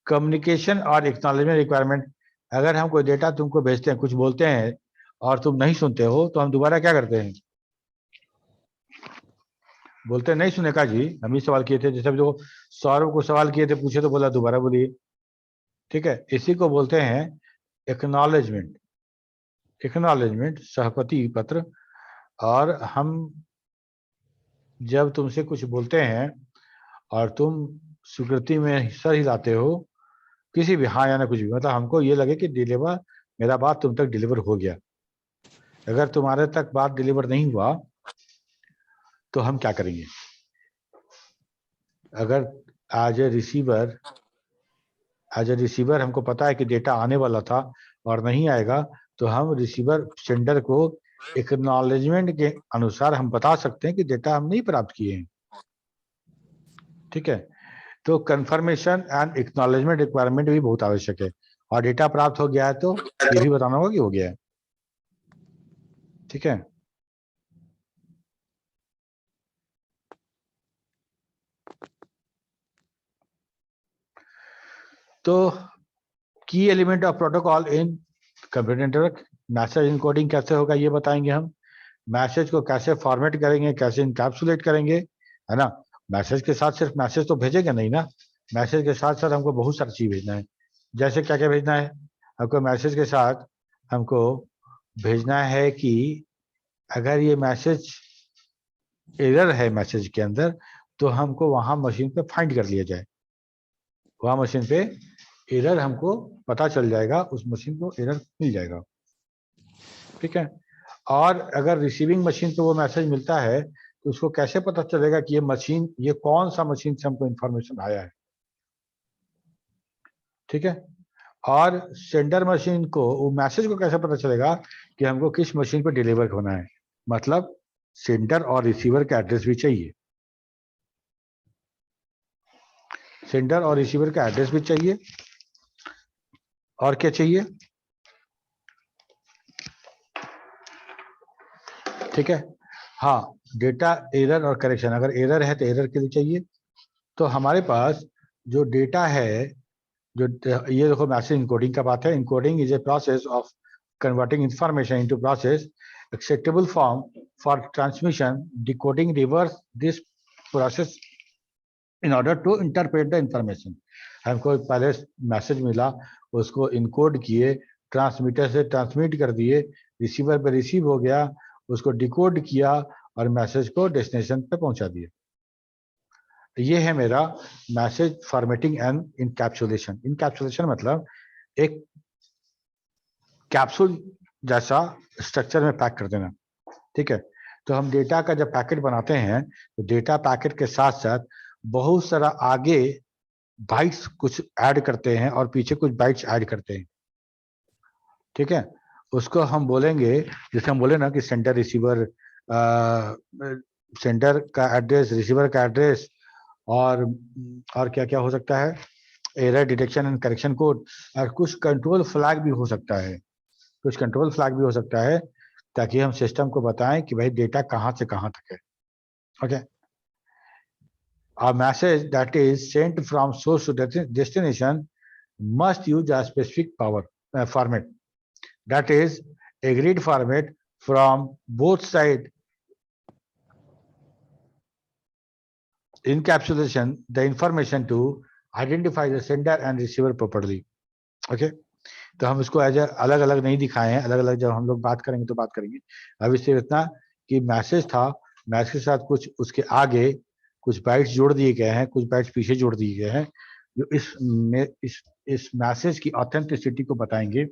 कम्युनिकेशन और एक्नॉलेजमेंट रिक्वायरमेंट, अगर हम कोई डेटा तुमको भेजते हैं, कुछ बोलते हैं और तुम नहीं सुनते हो तो हम दोबारा क्या करते हैं, बोलते नहीं सुने का जी, हम ही सवाल किए थे। जैसे जो सौरभ को सवाल किए थे, पूछे तो बोला दोबारा बोलिए, ठीक है। इसी को बोलते हैं एक्नॉलेजमेंट। एक्नॉलेजमेंट सहमति पत्र। और हम जब तुमसे कुछ बोलते हैं और तुम स्वीकृति में सर हिलाते हो, किसी भी हाँ या ना कुछ भी, मतलब हमको ये लगे कि डिलीवर, मेरा बात तुम तक डिलीवर हो गया। अगर तुम्हारे तक बात डिलीवर नहीं हुआ तो हम क्या करेंगे, अगर एज ए रिसीवर हमको पता है कि डेटा आने वाला था और नहीं आएगा, तो हम रिसीवर सेंडर को एक्नॉलेजमेंट के अनुसार हम बता सकते हैं कि डेटा हम नहीं प्राप्त किए हैं। ठीक है, तो कंफर्मेशन एंड एक्नॉलेजमेंट रिक्वायरमेंट भी बहुत आवश्यक है। और डेटा प्राप्त हो गया है तो ये भी बताना होगा कि हो गया है। ठीक है, तो की element of protocol in computer network, message encoding कैसे होगा ये बताएंगे हम। मैसेज को कैसे फॉर्मेट करेंगे, कैसे इनकैप्सुलेट करेंगे, है ना। मैसेज के साथ सिर्फ मैसेज तो भेजेंगे नहीं ना, मैसेज के साथ साथ हमको बहुत सारी चीज भेजना है। जैसे क्या क्या भेजना है हमको मैसेज के साथ? हमको भेजना है कि अगर ये मैसेज एरर है मैसेज के अंदर, तो हमको वहां मशीन पे फाइंड कर लिया जाए, वहां मशीन पे एरर हमको पता चल जाएगा, उस मशीन को एरर मिल जाएगा। ठीक है, और अगर रिसीविंग मशीन पे वो मैसेज मिलता है तो उसको कैसे पता चलेगा कि ये कौन सा मशीन से हमको इंफॉर्मेशन आया है। ठीक है, और सेंडर मशीन को, वो मैसेज को कैसे पता चलेगा कि हमको किस मशीन पे डिलीवर होना है। मतलब सेंडर और रिसीवर का एड्रेस भी चाहिए, सेंडर और रिसीवर का एड्रेस भी चाहिए। और क्या चाहिए? ठीक है, हाँ, डेटा एरर और करेक्शन। अगर एरर है तो एरर के लिए चाहिए। तो हमारे पास जो डेटा है, जो ये देखो मैसेज इनकोडिंग का बात है। Encoding is a process of converting information into process acceptable form for transmission. Decoding reverse this process in order to interpret the information. हमको पहले मैसेज मिला, उसको इनकोड किए, ट्रांसमीटर से ट्रांसमिट कर दिए, रिसीवर पे रिसीव हो गया, उसको डिकोड किया और मैसेज को डेस्टिनेशन पे पहुंचा दिया। ये है मेरा message formatting and encapsulation. Encapsulation मतलब एक कैप्सूल जैसा स्ट्रक्चर में पैक कर देना। ठीक है, तो हम डेटा का जब पैकेट बनाते हैं तो डेटा पैकेट के साथ साथ बहुत सारा आगे बाइट्स कुछ ऐड करते हैं और पीछे कुछ बाइट्स ऐड करते हैं। ठीक है, उसको हम बोलेंगे, जैसे हम बोले ना कि सेंडर रिसीवर, सेंडर का एड्रेस, रिसीवर का एड्रेस, और क्या क्या हो सकता है, error detection and correction code, और कुछ कंट्रोल फ्लैग भी हो सकता है, कुछ कंट्रोल फ्लैग भी हो सकता है, ताकि हम सिस्टम को बताएं कि भाई डेटा कहां से कहां तक है। Okay, a message that is sent from source to destination must use a specific format, that is agreed format from both sides. Encapsulation the information to identify the sender and receiver properly. Okay, तो हम इसको as अलग अलग नहीं दिखाए हैं, अलग अलग जब हम लोग बात करेंगे तो बात करेंगे। अभी सिर्फ इतना कि मैसेज था, मैसेज के साथ कुछ उसके आगे कुछ बाइट्स जोड़ दिए गए हैं, कुछ बाइट्स पीछे जोड़ दिए गए हैं, जो इस मैसेज की ऑथेंटिसिटी को बताएंगे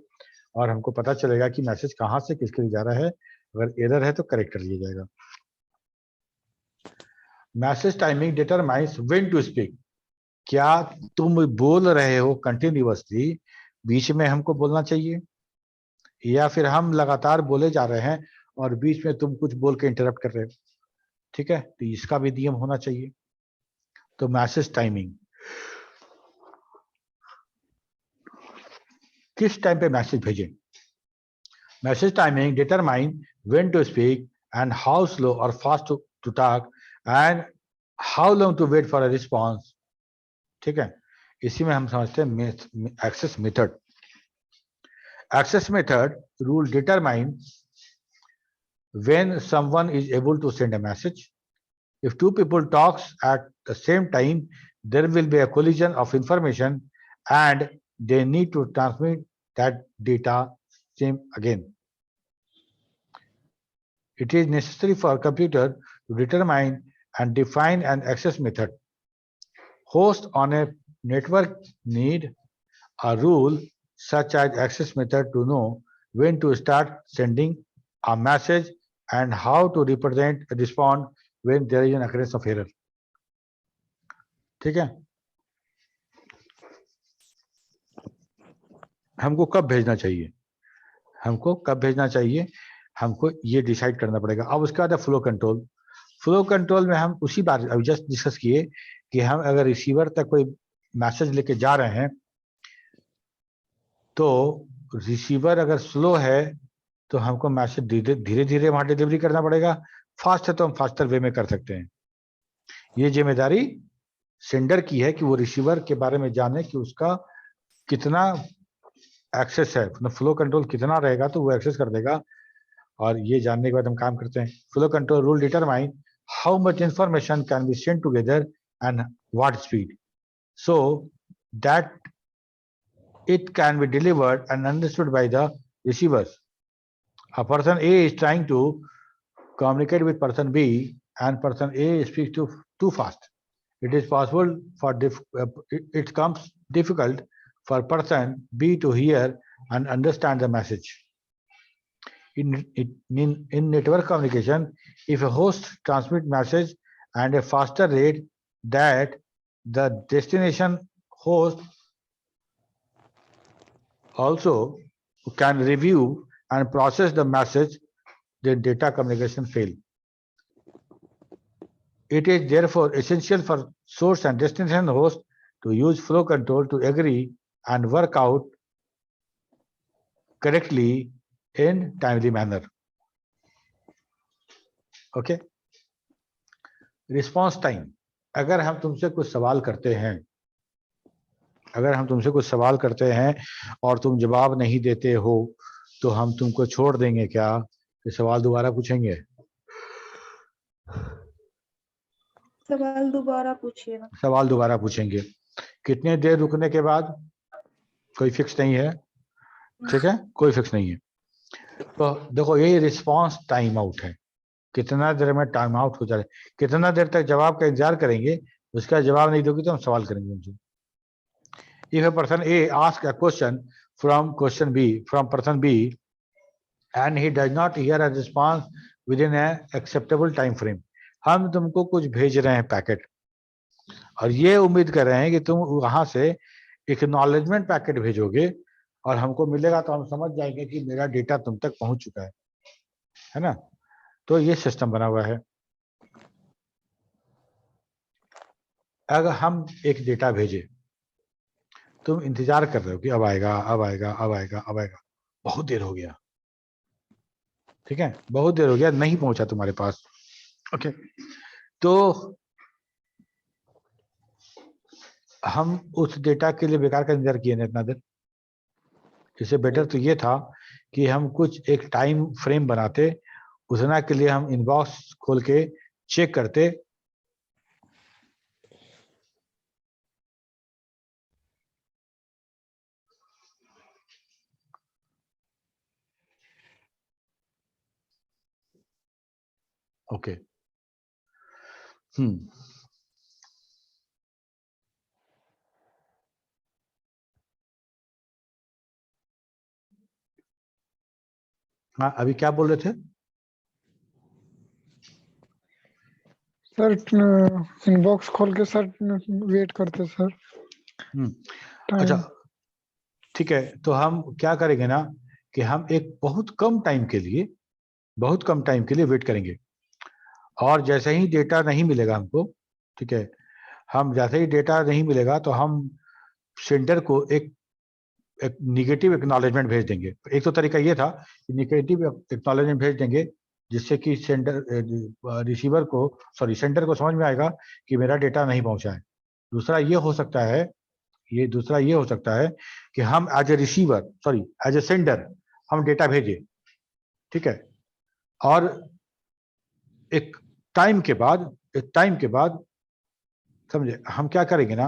और हमको पता चलेगा कि मैसेज कहाँ से किसके लिए जा रहा है। अगर एरर है तो करेक्ट कर लिया जाएगा। Message timing determines when to speak. क्या तुम बोल रहे हो कंटिन्यूअसली, बीच में हमको बोलना चाहिए, या फिर हम लगातार बोले जा रहे हैं और बीच में तुम कुछ बोल के इंटरप्ट कर रहे हो। ठीक है, तो इसका भी नियम होना चाहिए। तो मैसेज टाइमिंग, किस टाइम पे मैसेज भेजें। Message timing determine when to speak and how slow और fast to talk and how long to wait for a response. ठीक है, इसी में हम समझते हैं access method. Access method rule determine when someone is able to send a message. If two people talks at the same time, there will be a collision of information and they need to transmit that data same again. It is necessary for a computer to determine and define an access method. Hosts on a network need a rule such as access method to know when to start sending a message and how to respond when there is an occurrence of error. ठीक है, हमको कब भेजना चाहिए, हमको कब भेजना चाहिए, हमको ये डिसाइड करना पड़ेगा। अब उसके बाद है फ्लो कंट्रोल। फ्लो कंट्रोल में हम उसी बार अभी जस्ट डिस्कस किए कि हम अगर रिसीवर तक कोई मैसेज लेके जा रहे हैं तो रिसीवर अगर स्लो है तो हमको मैसेज धीरे धीरे वहां डिलीवरी करना पड़ेगा, फास्ट है तो हम फास्टर वे में कर सकते हैं। ये जिम्मेदारी सेंडर की है कि वो रिसीवर के बारे में जाने कि उसका कितना एक्सेस है, फ्लो कंट्रोल कितना रहेगा तो वो एक्सेस कर देगा, और ये जानने के बाद हम काम करते हैं। Flow control rule determine how much information can be send together and what speed so that it can be delivered and understood by the receivers. A person A is trying to communicate with person B and person A speaks too fast. It is possible for it comes difficult for person B to hear and understand the message. In network communication, if a host transmits message at a faster rate that the destination host also can review and process the message, the data communication fail. It is therefore essential for source and destination host to use flow control to agree and work out correctly in timely manner. Okay. Response time. अगर हम तुमसे कुछ सवाल करते हैं, अगर हम तुमसे कुछ सवाल करते हैं और तुम जवाब नहीं देते हो तो हम तुमको छोड़ देंगे क्या, कि सवाल दोबारा पूछेंगे? सवाल दोबारा पूछिएगा। सवाल दोबारा पूछेंगे। कितने देर रुकने के बाद? कोई फिक्स नहीं है, ठीक है, कोई फिक्स नहीं है। तो देखो यही रिस्पांस टाइम आउट है, कितना देर में टाइम आउट हो जाए, कितना देर तक जवाब का इंतजार करेंगे, उसका जवाब नहीं दोगे तो हम सवाल करेंगे उनसे। If a person A asks a question from person B and he does not hear a response within an acceptable time frame, हम तुमको कुछ भेज रहे हैं पैकेट और ये उम्मीद कर रहे हैं कि तुम वहां से एक्नॉलेजमेंट पैकेट भेजोगे और हमको मिलेगा तो हम समझ जाएंगे कि मेरा डेटा तुम तक पहुंच चुका है ना। तो ये सिस्टम बना हुआ है। अगर हम एक डेटा भेजे, तुम इंतजार कर रहे हो कि अब आएगा अब आएगा अब आएगा अब आएगा, बहुत देर हो गया, ठीक है, बहुत देर हो गया, नहीं पहुंचा तुम्हारे पास। ओके, तो हम उस डेटा के लिए बेकार का इंतजार किए ना इतना देर। इससे बेटर तो ये था कि हम कुछ एक टाइम फ्रेम बनाते, उतना के लिए हम इनबॉक्स खोल के चेक करते। ओके, हाँ अभी क्या बोल रहे थे? सर इनबॉक्स खोल के सर वेट करते सर। अच्छा ठीक है, तो हम क्या करेंगे ना कि हम एक बहुत कम टाइम के लिए वेट करेंगे, और जैसे ही डेटा नहीं मिलेगा हमको, ठीक है, हम जैसे ही डेटा नहीं मिलेगा तो हम सेंडर को एक निगेटिव एक्नॉलेजमेंट भेज देंगे। एक तो तरीका ये था कि निगेटिव एक्नॉलेजमेंट भेज देंगे जिससे कि सेंडर सेंडर को समझ में आएगा कि मेरा डेटा नहीं पहुंचा है। दूसरा ये हो सकता है कि हम एज ए सेंडर हम डेटा भेजे, ठीक है, और एक टाइम के बाद समझे हम क्या करेंगे ना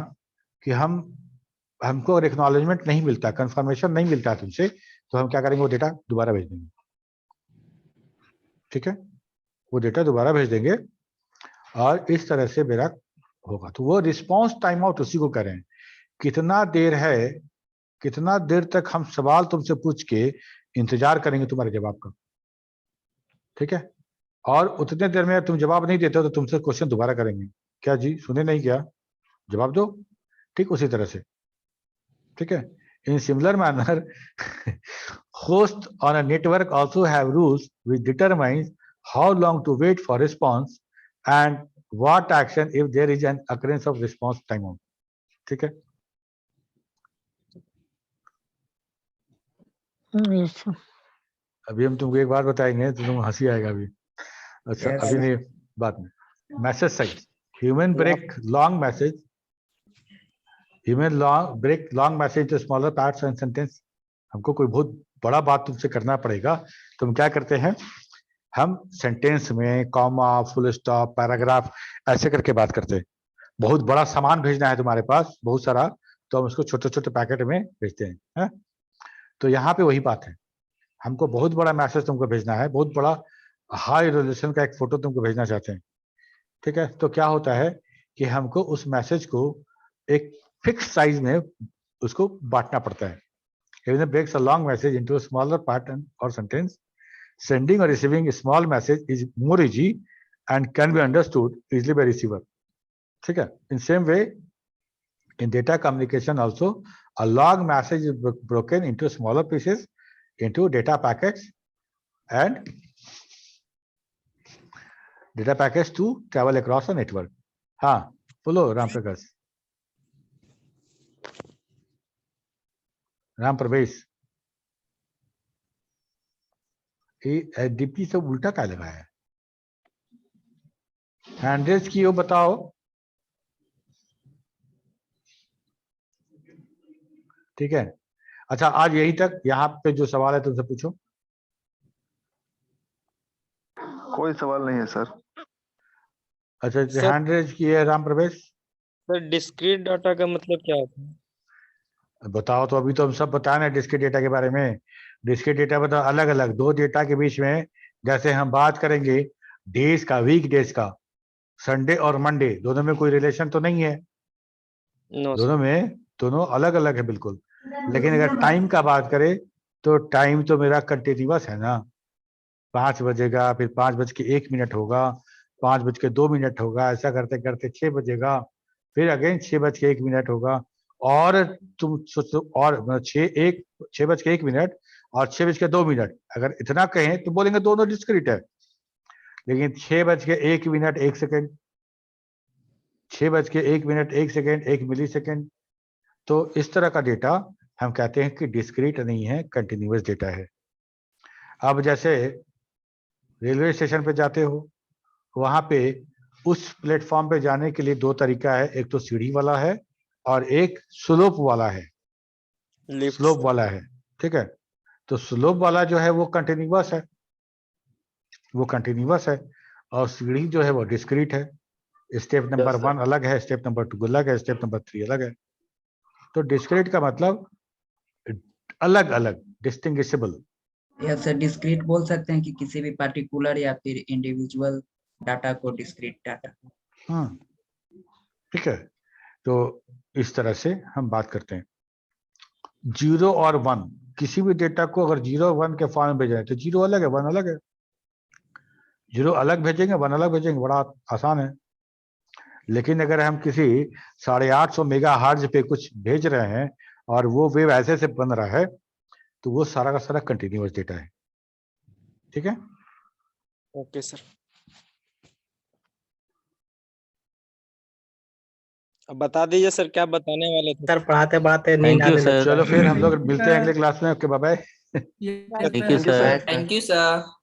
कि हमको अगर एक्नॉलेजमेंट नहीं मिलता, कंफर्मेशन नहीं मिलता तुमसे, तो हम क्या करेंगे, वो डेटा दोबारा भेज देंगे, ठीक है, वो डेटा दोबारा भेज देंगे और इस तरह से मेरा होगा। तो वो रिस्पांस टाइम आउट उसी को कह रहे हैं, कितना देर तक हम सवाल तुमसे पूछ के इंतजार करेंगे तुम्हारे जवाब का, ठीक है, और उतने देर में तुम जवाब नहीं देते हो तो तुमसे क्वेश्चन दोबारा करेंगे। क्या जी, सुने नहीं क्या? जवाब दो। ठीक उसी तरह से, ठीक है। In similar manner host on a network also have rules which determines how long to wait for response and what action if there is an occurrence of response timeout, ठीक है। Yes sir. अभी हम तुमको एक बात बताएंगे तो तुम हंसी आएगा अभी। अच्छा Yes. अभी नहीं, बाद में। Message size, human break long message, human break long message to smaller parts and sentence. हमको कोई बहुत बड़ा बात तुमसे करना पड़ेगा तो हम क्या करते हैं, हम सेंटेंस में कॉमा, फुल स्टॉप, पैराग्राफ ऐसे करके बात करते हैं। बहुत बड़ा सामान भेजना है तुम्हारे पास बहुत सारा, तो हम उसको छोटे छोटे पैकेट में भेजते हैं, है? तो यहाँ पे वही बात है, हमको बहुत बड़ा मैसेज तुमको भेजना है, बहुत बड़ा हाई रेजोल्यूशन का एक फोटो तुमको भेजना चाहते हैं, ठीक है। तो क्या होता है कि हमको उस मैसेज को एक फिक्स साइज में उसको बांटना पड़ता है। When it breaks a long message into a smaller part or sentence, sending or receiving a small message is more easy and can be understood easily by receiver, ठीक है। In same way, in data communication also, a long message is broken into smaller pieces, into data packets, and data packets to travel across a network. हाँ बोलो राम प्रकाश, राम प्रवेश, DP सब उल्टा क्या लगाया है? हैंड रेज की हो बताओ। ठीक है, अच्छा आज यही तक। यहाँ पे जो सवाल है तुमसे पूछो। कोई सवाल नहीं है सर। अच्छा सर- हैंड रेज की है राम प्रवेश, सर डिस्क्रीट डाटा का मतलब क्या होता है? बताओ। तो अभी तो हम सब बताए ना डिस्क्रीट डेटा के बारे में। डिस्क्रीट डेटा बताओ, अलग अलग दो डेटा के बीच में, जैसे हम बात करेंगे डेज का, वीक डेज का, संडे और मंडे, दोनों में कोई रिलेशन तो नहीं है, नो दोनों सर। में दोनों अलग अलग है बिल्कुल। लेकिन अगर टाइम का बात करें तो टाइम तो मेरा कंटिन्यूअस है ना, 5 बजेगा, फिर 5:01 होगा, 5:02 होगा, ऐसा करते करते 6 बजेगा, फिर अगेन 6:01 होगा, और तुम सोचो और 6:01 और 6:02, अगर इतना कहें तो बोलेंगे दोनों डिस्क्रीट है। लेकिन 6:01 1 सेकेंड, 6:01 1 सेकेंड 1 मिलीसेकेंड, तो इस तरह का डेटा हम कहते हैं कि डिस्क्रीट नहीं है, कंटिन्यूअस डेटा है। अब जैसे रेलवे स्टेशन पे जाते हो, वहां पे उस प्लेटफॉर्म पे जाने के लिए दो तरीका है, एक तो सीढ़ी वाला है और एक स्लोप वाला है। लिफ्ट स्लोप वाला है, ठीक है। तो स्लोप वाला जो है वो कंटिन्यूअस है, वो कंटिन्यूअस है, और सीढ़ी जो है वो डिस्क्रीट है। स्टेप नंबर 1 अलग है, स्टेप नंबर 2 अलग है, स्टेप नंबर 3 अलग है। तो डिस्क्रीट का मतलब अलग अलग, डिस्टिंग्विशेबल। या सर डिस्क्रीट बोल सकते हैं कि किसी भी पार्टिकुलर या फिर इंडिविजुअल डाटा को डिस्क्रीट डाटा। ठीक है, तो इस तरह से हम बात करते हैं। 0 और 1, किसी भी डेटा को अगर 0 और 1 के फॉर्म में भेजा है तो 0 अलग है 1 अलग है। 0 अलग भेजेंगे 1 अलग भेजेंगे, बड़ा आसान है। लेकिन अगर हम किसी 850 मेगाहर्ट्ज पे कुछ भेज रहे हैं और वो वेव ऐसे से बन रहा है तो वो सारा का सारा कंटिन्यूअस डेटा है, ठीक है। Okay sir. अब बता दीजिए सर, क्या बताने वाले थे? सर पढ़ाते पढ़ाते नींद आने लगता है। चलो फिर हम लोग मिलते हैं अगले क्लास में। Okay bye bye. Thank you sir. Thank you sir.